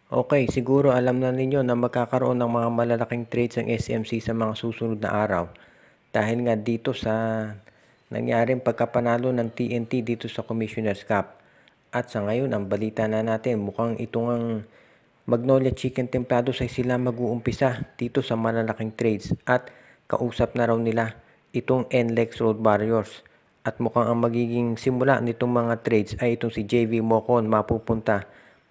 Okay, siguro alam na ninyo na magkakaroon ng mga malalaking trades ang SMC sa mga susunod na araw. Dahil nga dito sa nangyaring pagkapanalo ng TNT dito sa Commissioner's Cup. At sa ngayon, ang balita na natin, mukhang itong ang Magnolia Chicken Templados ay sila mag-uumpisa dito sa malalaking trades. At kausap na raw nila itong NLEX Road Warriors. At mukhang ang magiging simula nitong mga trades ay itong si JV Mocon mapupunta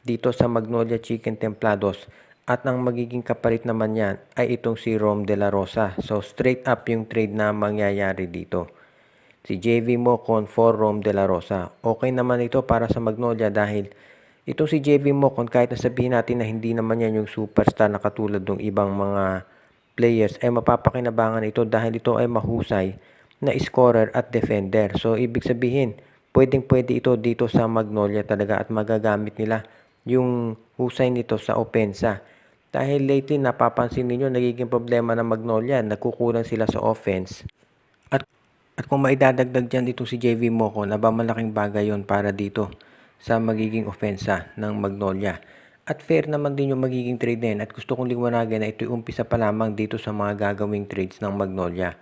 dito sa Magnolia Chicken Templados. At ang magiging kapalit naman yan ay itong si Rom De La Rosa. So straight up yung trade na mangyayari dito. Si JV Mocon for Rom De La Rosa. Okay naman ito para sa Magnolia dahil itong si JV Mocon kahit nasabihin natin na hindi naman yan yung superstar na katulad ng ibang mga players ay mapapakinabangan ito dahil ito ay mahusay na scorer at defender. So ibig sabihin, pwedeng-pwede ito dito sa Magnolia talaga at magagamit nila yung husay nito sa opensa. Dahil lately napapansin niyo nagiging problema ng Magnolia, nagkukulang sila sa offense. At at kung maidadagdag dyan itong si JV Mocon, aba malaking bagay yon para dito sa magiging ofensa ng Magnolia. At fair naman din yung magiging trade na yan at gusto kong liwanagin na ito'y umpisa pa lamang dito sa mga gagawing trades ng Magnolia.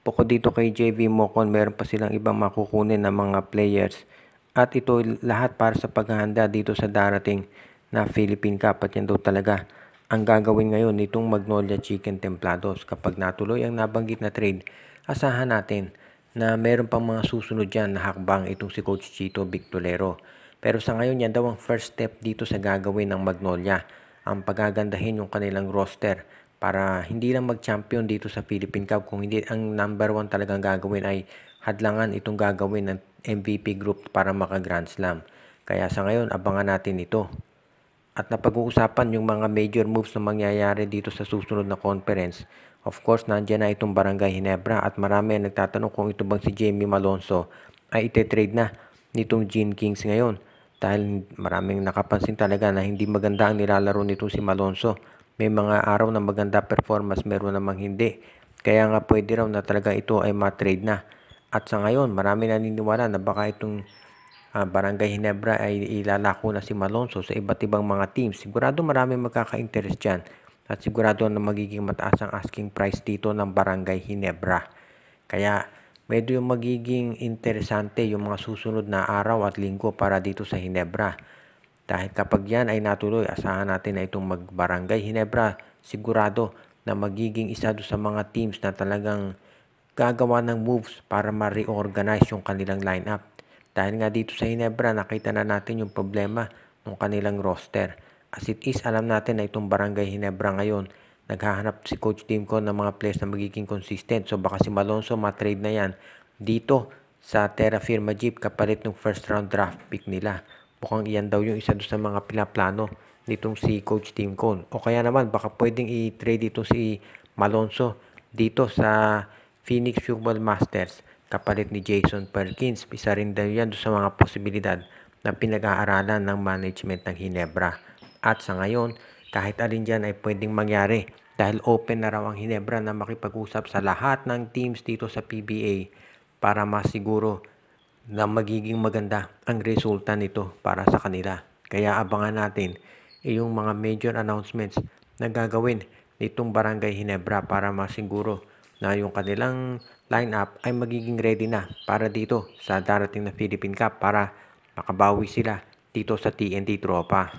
Bukod dito kay JV Mocon, meron pa silang ibang makukunin na mga players at ito lahat para sa paghahanda dito sa darating na Philippine Cup at yan daw talaga ang gagawin ngayon nitong Magnolia Chicken Templados. Kapag natuloy ang nabanggit na trade, asahan natin na meron pang mga susunod dyan na hakbang itong si Coach Chito Victorero. Pero sa ngayon yan daw ang first step dito sa gagawin ng Magnolia, ang pagagandahin yung kanilang roster para hindi lang mag-champion dito sa Philippine Cup, kung hindi ang number one talagang gagawin ay hadlangan itong gagawin ng MVP group para maka-Grand Slam. Kaya sa ngayon, abangan natin ito. At napag-uusapan yung mga major moves na mangyayari dito sa susunod na conference. Of course, nandiyan na itong Barangay Ginebra at marami ang nagtatanong kung ito bang si Jamie Malonzo ay ite-trade na nitong Gene Kings ngayon. Dahil maraming nakapansin talaga na hindi maganda ang nilalaro nitong si Malonzo. May mga araw na maganda performance, meron namang hindi. Kaya nga pwede raw na talaga ito ay ma-trade na. At sa ngayon, marami naniniwala na baka itong Barangay Ginebra ay ilalako na si Malonzo sa iba't ibang mga teams. Sigurado marami magkaka-interest dyan. At sigurado na magiging mataas ang asking price dito ng Barangay Ginebra. Kaya medyo magiging interesante yung mga susunod na araw at linggo para dito sa Ginebra. Dahil kapag yan ay natuloy, asahan natin na itong mag-Barangay Ginebra, sigurado na magiging isa sa mga teams na talagang gagawa ng moves para ma-reorganize yung kanilang lineup. Dahil nga dito sa Ginebra, nakita na natin yung problema ng kanilang roster. As it is, alam natin na itong Barangay Ginebra ngayon, naghahanap si Coach Timco ng mga players na magiging consistent. So baka si Malonzo matrade na yan dito sa Terra Firma Jeep kapalit ng first round draft pick nila. Mukhang iyan daw yung isa sa mga pinaplano nitong si Coach Timco. O kaya naman, baka pwedeng i-trade dito si Malonzo dito sa Phoenix Football Masters kapalit ni Jason Perkins. Isa rin daw yan sa mga posibilidad na pinag-aaralan ng management ng Ginebra. At sa ngayon, kahit alin dyan ay pwedeng mangyari dahil open na raw ang Ginebra na makipag-usap sa lahat ng teams dito sa PBA para masiguro na magiging maganda ang resulta nito para sa kanila. Kaya abangan natin yung mga major announcements na gagawin nitong Barangay Ginebra para masiguro na yung kanilang lineup ay magiging ready na para dito sa darating na Philippine Cup para makabawi sila dito sa TNT Tropa.